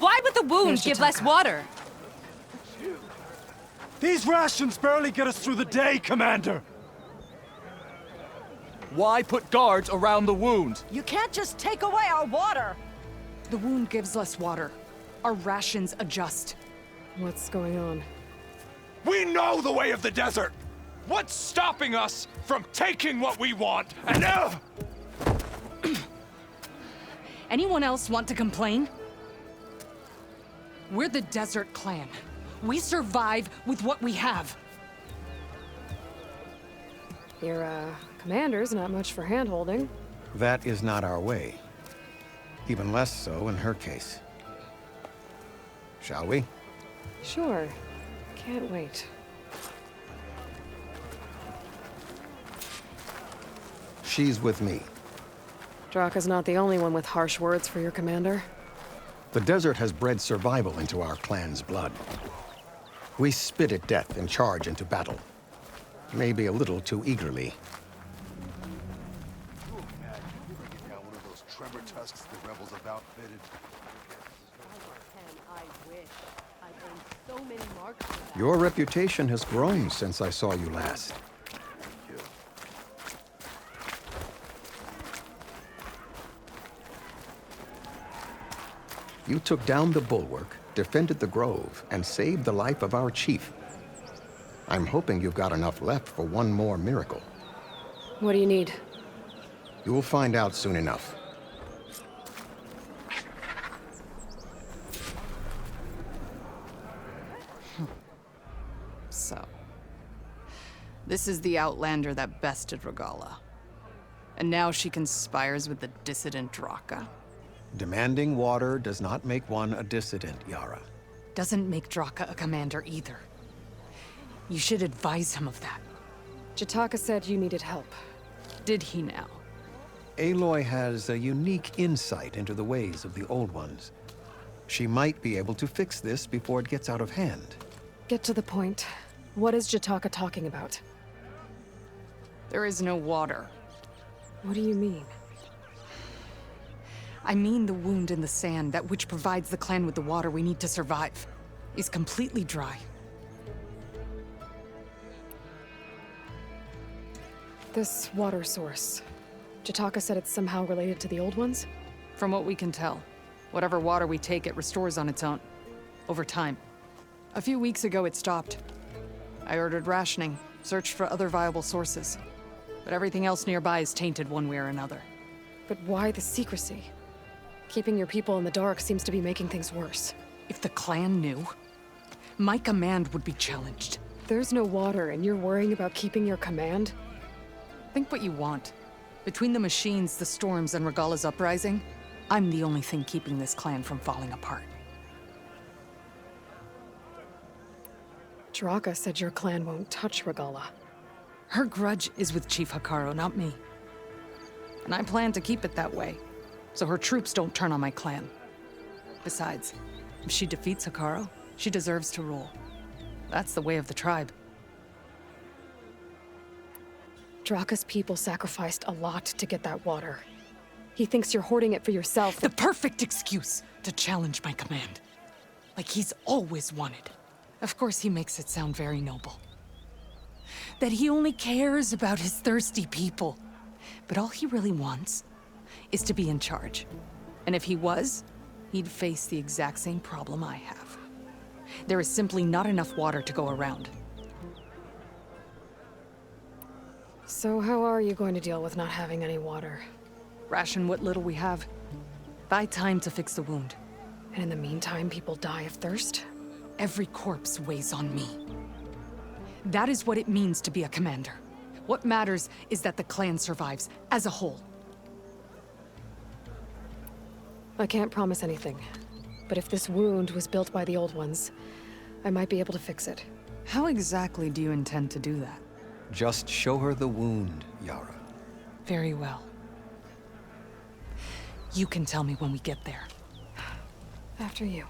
Why would the wound give less water? These rations barely get us through the day, Commander! Why put guards around the wound? You can't just take away our water! The wound gives less water. Our rations adjust. What's going on? We know the way of the desert! What's stopping us from taking what we want and Anyone else want to complain? We're the Desert Clan. We survive with what we have. Your, commander's not much for hand-holding. That is not our way. Even less so in her case. Shall we? Sure. Can't wait. She's with me. Draka's not the only one with harsh words for your commander. The desert has bred survival into our clan's blood. We spit at death and charge into battle. Maybe a little too eagerly. Your reputation has grown since I saw you last. You took down the bulwark, defended the grove, and saved the life of our chief. I'm hoping you've got enough left for one more miracle. What do you need? You'll find out soon enough. So, this is the Outlander that bested Regala. And now she conspires with the dissident Draka. Demanding water does not make one a dissident, Yara. Doesn't make Draka a commander either. You should advise him of that. Jataka said you needed help. Did he now? Aloy has a unique insight into the ways of the Old Ones. She might be able to fix this before it gets out of hand. Get to the point. What is Jataka talking about? There is no water. What do you mean? I mean the wound in the sand, that which provides the clan with the water we need to survive, is completely dry. This water source. Jataka said it's somehow related to the Old Ones? From what we can tell, whatever water we take, it restores on its own. Over time. A few weeks ago, it stopped. I ordered rationing, searched for other viable sources. But everything else nearby is tainted one way or another. But why the secrecy? Keeping your people in the dark seems to be making things worse. If the clan knew, my command would be challenged. There's no water and you're worrying about keeping your command? Think what you want. Between the machines, the storms, and Regala's uprising, I'm the only thing keeping this clan from falling apart. Draka said your clan won't touch Regala. Her grudge is with Chief Hikaru, not me. And I plan to keep it that way, so her troops don't turn on my clan. Besides, if she defeats Hikaru, she deserves to rule. That's the way of the tribe. Draka's people sacrificed a lot to get that water. He thinks you're hoarding it for yourself. The perfect excuse to challenge my command. Like he's always wanted. Of course he makes it sound very noble. That he only cares about his thirsty people. But all he really wants is to be in charge. And if he was, he'd face the exact same problem I have. There is simply not enough water to go around. So how are you going to deal with not having any water? Ration what little we have. Buy time to fix the wound. And in the meantime, people die of thirst? Every corpse weighs on me. That is what it means to be a commander. What matters is that the clan survives, as a whole. I can't promise anything. But if this wound was built by the Old Ones, I might be able to fix it. How exactly do you intend to do that? Just show her the wound, Yara. Very well. You can tell me when we get there. After you.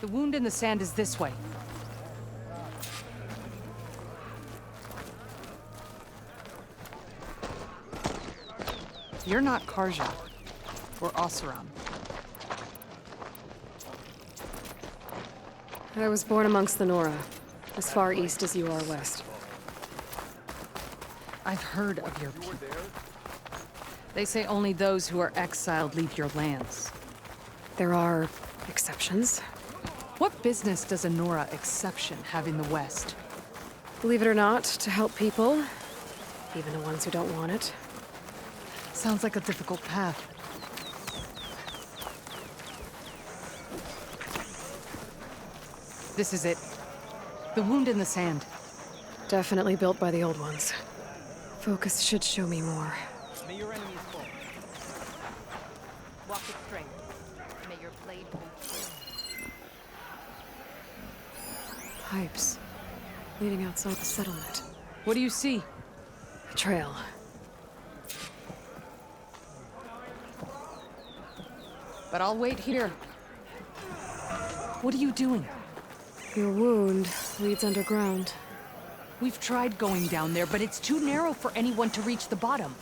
The wound in the sand is this way. You're not Karja. Or Oseram. I was born amongst the Nora, as far east as you are west. I've heard of your people. They say only those who are exiled leave your lands. There are exceptions. What business does a Nora exception have in the West? Believe it or not, to help people, even the ones who don't want it. Sounds like a difficult path. This is it. The wound in the sand. Definitely built by the old ones. Focus should show me more. May your enemies fall. Walk with strength. May your blade hold true. Pipes. Leading outside the settlement. What do you see? A trail. But I'll wait here. What are you doing? Your wound leads underground. We've tried going down there, but it's too narrow for anyone to reach the bottom.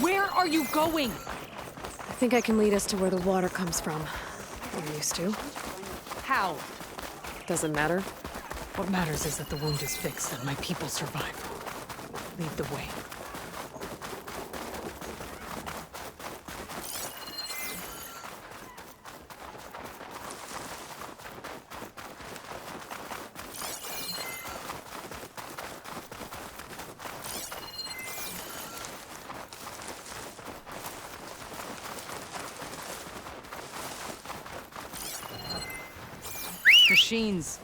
Where are you going? I think I can lead us to where the water comes from. I'm used to. How? Doesn't matter. What matters is that the wound is fixed and my people survive. Lead the way. Machines.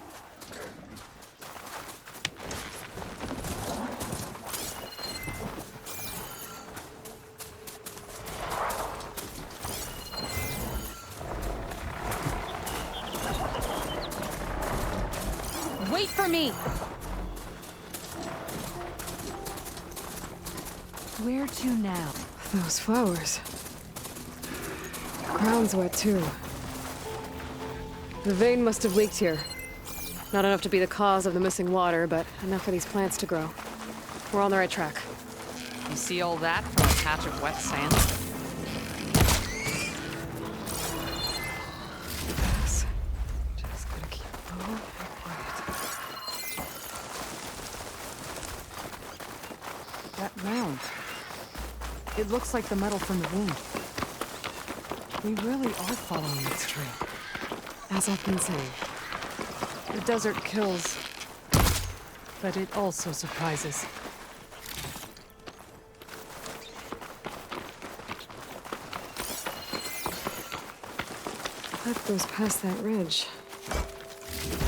Wait for me! Where to now? Those flowers. The ground's wet too. The vein must have leaked here. Not enough to be the cause of the missing water, but enough for these plants to grow. We're on the right track. You see all that from a patch of wet sand? Yes. Just gotta keep moving quiet. That mound. It looks like the metal from the wound. We really are following its trail. As I've been saying. The desert kills, but it also surprises. That goes past that ridge.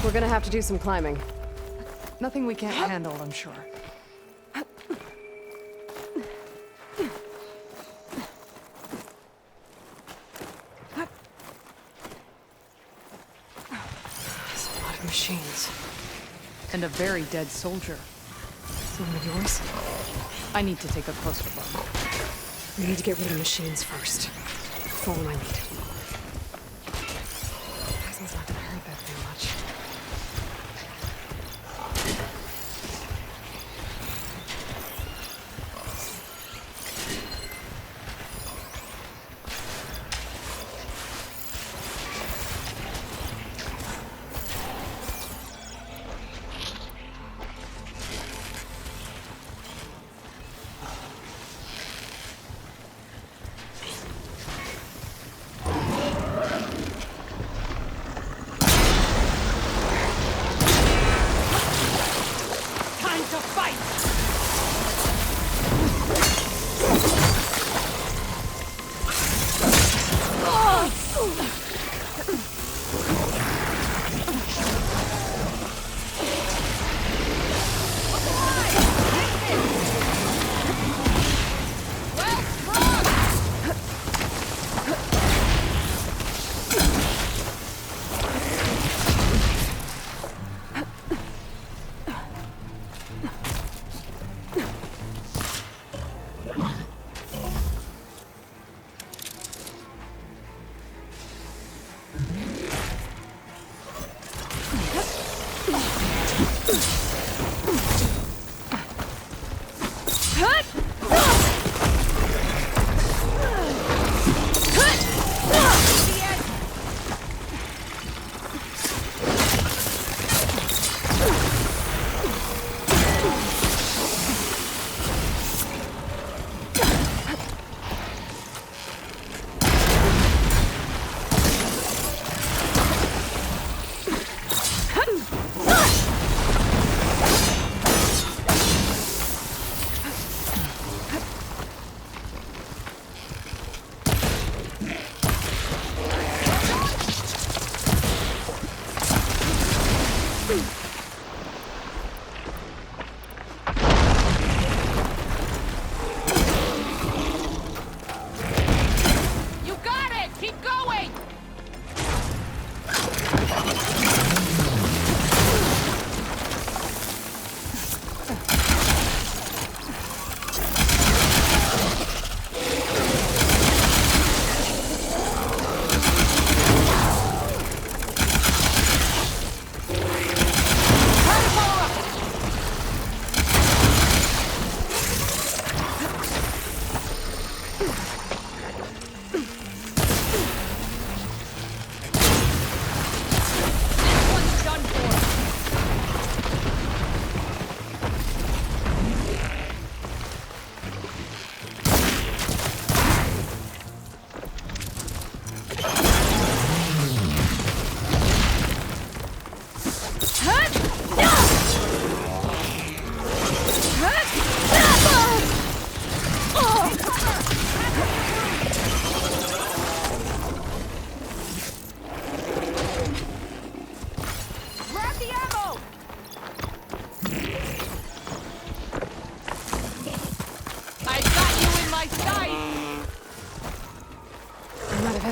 We're gonna have to do some climbing. Nothing we can't handle, I'm sure. There's a lot of machines. And a very dead soldier. Some of yours? I need to take a closer look. We need to get rid of the machines first. Follow my lead. Poison's not gonna hurt that very much.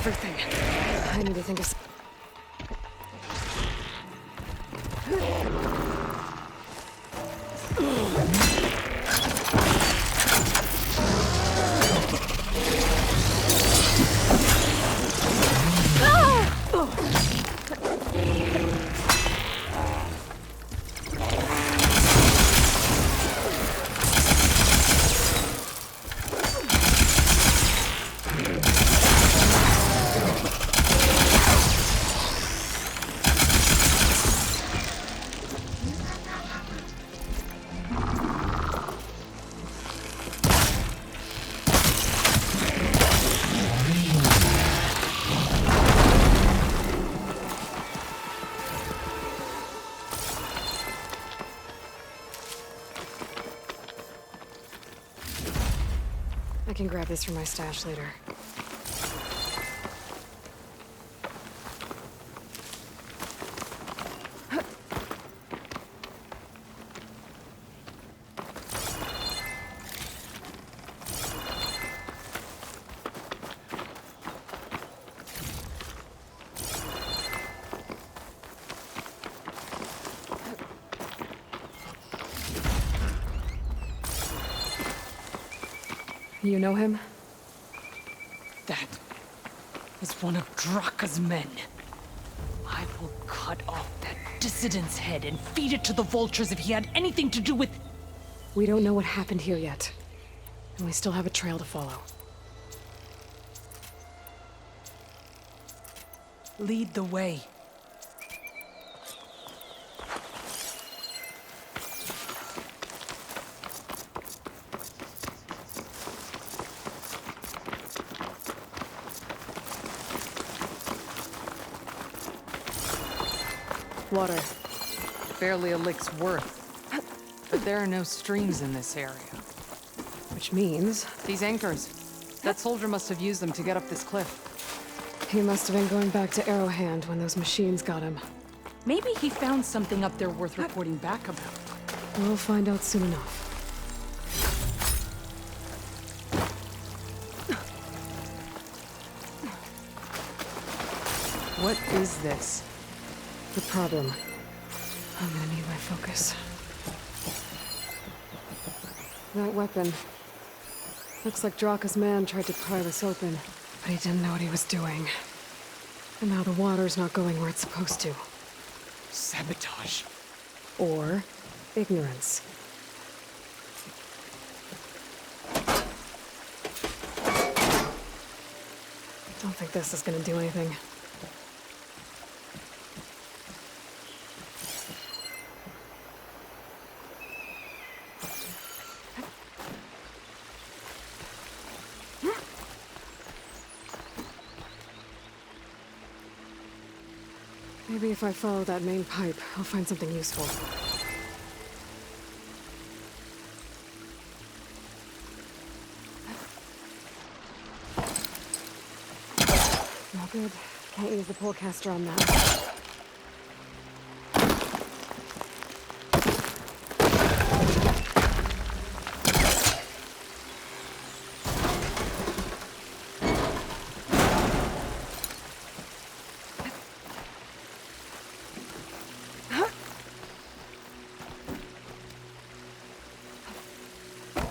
everything. I need to think of... I can grab this from my stash later. You know him? That was one of Draka's men. I will cut off that dissident's head and feed it to the vultures if he had anything to do with... We don't know what happened here yet. And we still have a trail to follow. Lead the way. Water. Barely a lick's worth. But there are no streams in this area. Which means... These anchors. That soldier must have used them to get up this cliff. he must have been going back to Arrowhand when those machines got him. Maybe he found something up there worth reporting back about. We'll find out soon enough. What is this? The problem. I'm gonna need my focus. That weapon. Looks like Draka's man tried to pry this open, but he didn't know what he was doing. And now the water's not going where it's supposed to. Sabotage. Or ignorance. Don't think this is gonna do anything. Maybe if I follow that main pipe, I'll find something useful. No good. Can't use the pullcaster on that.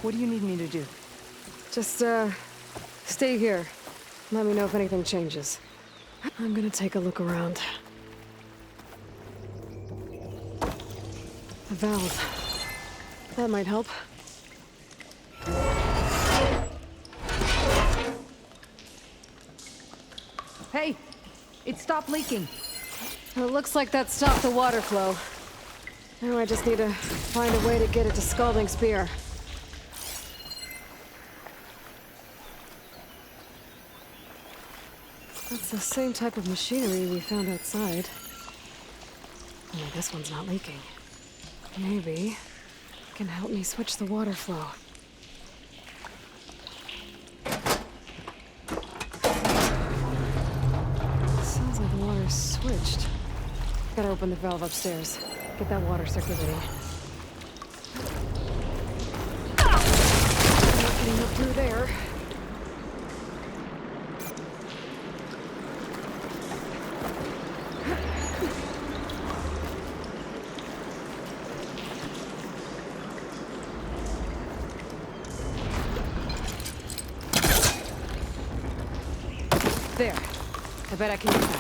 What do you need me to do? Just, stay here. Let me know if anything changes. I'm gonna take a look around. A valve. That might help. Hey! It stopped leaking. It looks like that stopped the water flow. Now I just need to find a way to get it to Scalding Spear. That's the same type of machinery we found outside. Only this one's not leaking. Maybe it can help me switch the water flow. Sounds like the water's switched. Gotta open the valve upstairs. Get that water circulating. Not getting up through there. bet I can use that.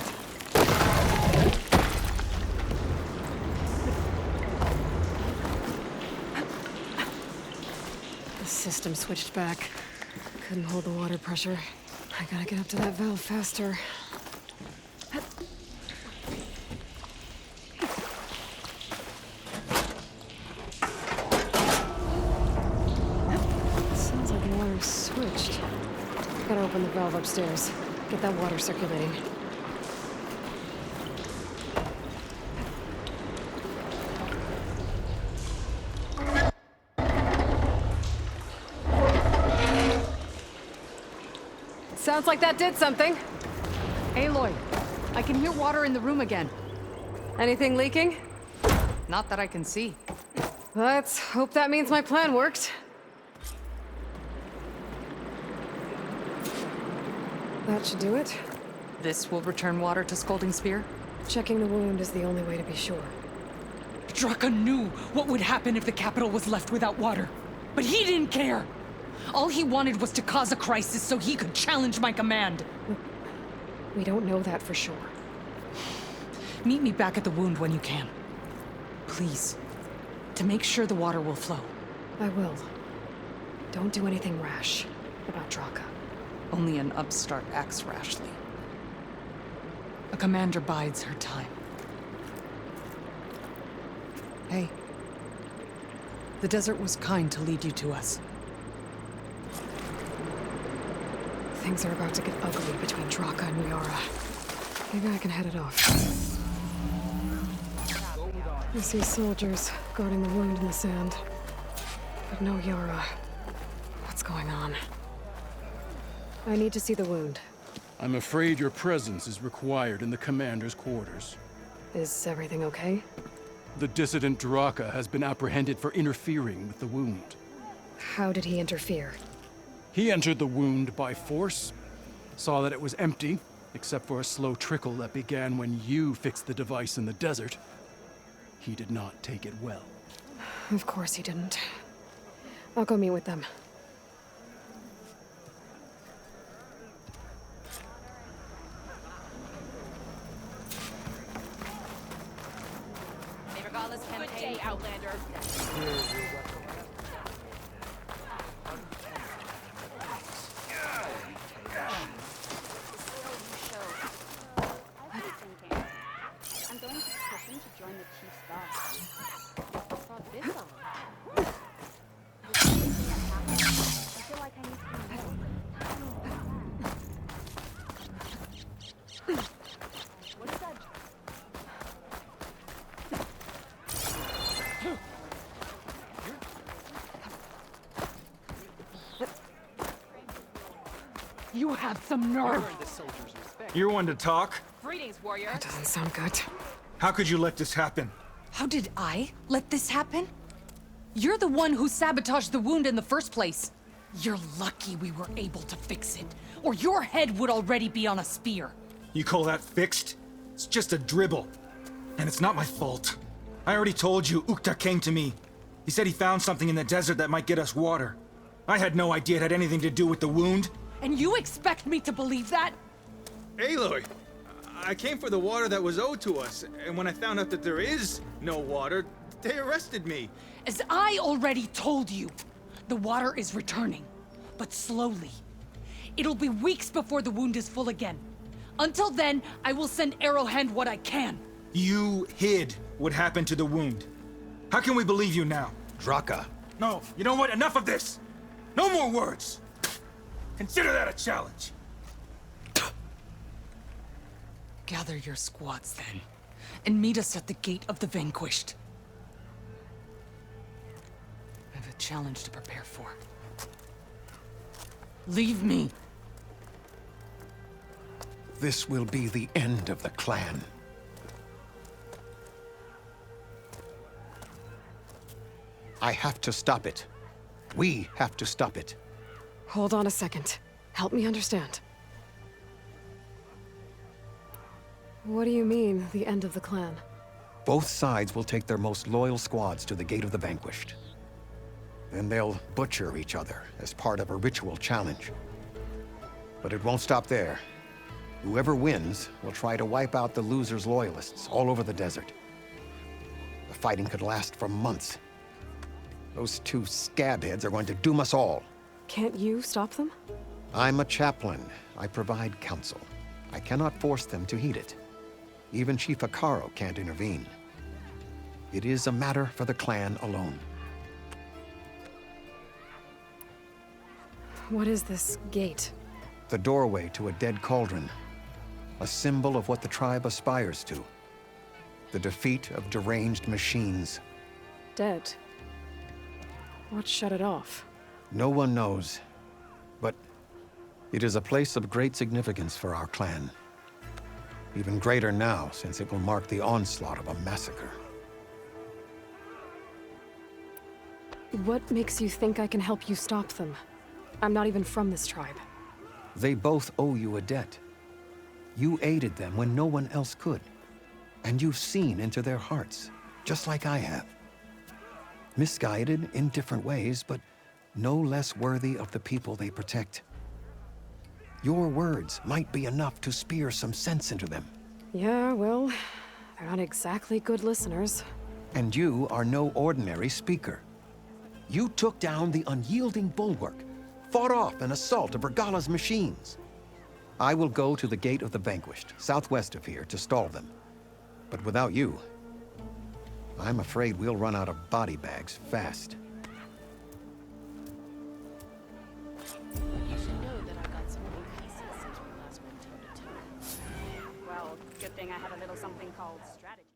The system switched back. Couldn't hold the water pressure. I gotta get up to that valve faster. Sounds like the water's switched. Gotta open the valve upstairs. Get that water circulating. Sounds like that did something. Aloy, I can hear water in the room again. Anything leaking? Not that I can see. Let's hope that means my plan worked. That should do it. This will return water to Scolding Spear? Checking the wound is the only way to be sure. Draka knew what would happen if the capital was left without water. But he didn't care! All he wanted was to cause a crisis so he could challenge my command. We don't know that for sure. Meet me back at the wound when you can. Please. To make sure the water will flow. I will. Don't do anything rash about Draka. Only an upstart acts rashly. A commander bides her time. Hey. The desert was kind to lead you to us. Things are about to get ugly between Draka and Yara. Maybe I can head it off. I see soldiers guarding the wound in the sand. But no Yara. What's going on? I need to see the wound. I'm afraid your presence is required in the commander's quarters. Is everything okay? The dissident Draka has been apprehended for interfering with the wound. How did he interfere? He entered the wound by force, saw that it was empty, except for a slow trickle that began when you fixed the device in the desert. He did not take it well. Of course he didn't. I'll go meet with them. Regardless campaign, Outlander. I'm going to petition to join the Chief's Guard. I saw this already. This is something that happened. I feel like I need to know. What is that? You have some nerve! You're one to talk. Greetings, warrior. That doesn't sound good. How could you let this happen? How did I let this happen? You're the one who sabotaged the wound in the first place. You're lucky we were able to fix it, or your head would already be on a spear. You call that fixed? It's just a dribble. And it's not my fault. I already told you, Ukta came to me. He said he found something in the desert that might get us water. I had no idea it had anything to do with the wound. And you expect me to believe that? Aloy, I came for the water that was owed to us, and when I found out that there is no water, they arrested me. As I already told you, the water is returning, but slowly. It'll be weeks before the wound is full again. Until then, I will send Arrowhand what I can. You hid what happened to the wound. How can we believe you now? Draka. No, you know what? Enough of this! No more words! Consider that a challenge. Gather your squads then, and meet us at the Gate of the Vanquished. I have a challenge to prepare for. Leave me. This will be the end of the clan. I have to stop it. We have to stop it. Hold on a second. Help me understand. What do you mean, the end of the clan? Both sides will take their most loyal squads to the Gate of the Vanquished. Then they'll butcher each other as part of a ritual challenge. But it won't stop there. Whoever wins will try to wipe out the loser's loyalists all over the desert. The fighting could last for months. Those two scabheads are going to doom us all. Can't you stop them? I'm a chaplain. I provide counsel. I cannot force them to heed it. Even Chief Akaro can't intervene. It is a matter for the clan alone. What is this gate? The doorway to a dead cauldron. A symbol of what the tribe aspires to. The defeat of deranged machines. Dead. What shut it off? No one knows. But it is a place of great significance for our clan. Even greater now, since it will mark the onslaught of a massacre. What makes you think I can help you stop them? I'm not even from this tribe. They both owe you a debt. You aided them when no one else could. And you've seen into their hearts, just like I have. Misguided in different ways, but no less worthy of the people they protect. Your words might be enough to spear some sense into them. Yeah, well, they're not exactly good listeners. And you are no ordinary speaker. You took down the unyielding bulwark, fought off an assault of Regala's machines. I will go to the Gate of the Vanquished, southwest of here, to stall them. But without you, I'm afraid we'll run out of body bags fast. You should know that I got some new pieces since we last went toe to toe. Well, good thing I have a little something called strategy.